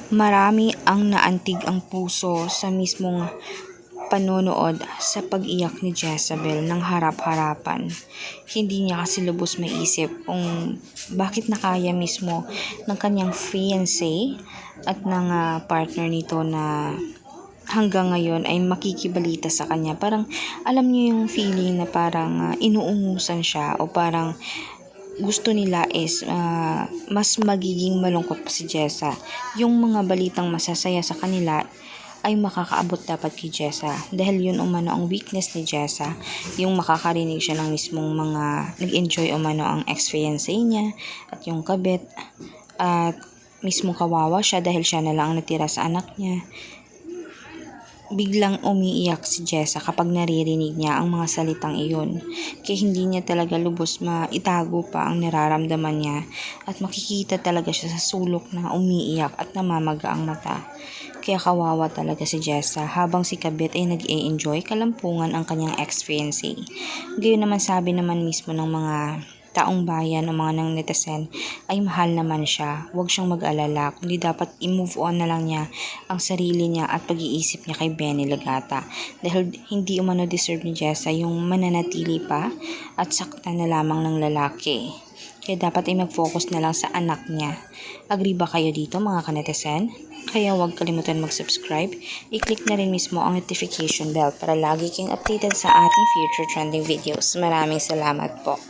Marami ang naantig ang puso sa mismong panonood sa pag-iyak ni Jezabel ng harap-harapan. Hindi niya kasi lubos maisip kung bakit nakaya mismo ng kanyang fiancé at ng partner nito na hanggang ngayon ay makikibalita sa kanya. Parang alam niyo yung feeling na parang inuungusan siya o parang gusto nila is mas magiging malungkot pa si Jessa. Yung mga balitang masasaya sa kanila ay makakaabot dapat kay Jessa. Dahil yun umano ang weakness ni Jessa, yung makakarinig siya ng mismong mga nag-enjoy umano ang ex-fiancé niya at yung kabit. At mismong kawawa siya dahil siya na lang ang natira sa anak niya. Biglang umiiyak si Jessa kapag naririnig niya ang mga salitang iyon. Kaya hindi niya talaga lubos maitago pa ang nararamdaman niya at makikita talaga siya sa sulok na umiiyak at namamaga ang mata. Kaya kawawa talaga si Jessa habang si Kabit ay nag-e-enjoy kalampungan ang kanyang ex-fiancé. Gayon naman sabi naman mismo ng mga taong bayan o mga ng netizen ay mahal naman siya. Huwag siyang mag-alala, kundi dapat i-move on na lang niya ang sarili niya at pag-iisip niya kay Benny Lagata. Dahil hindi umano deserve ni Jessa yung mananatili pa at sakta na lamang ng lalaki. Kaya dapat ay mag-focus na lang sa anak niya. Agree ba kayo dito mga kanetizen? Kaya huwag kalimutan mag-subscribe. I-click na rin mismo ang notification bell para lagi kang updated sa ating future trending videos. Maraming salamat po.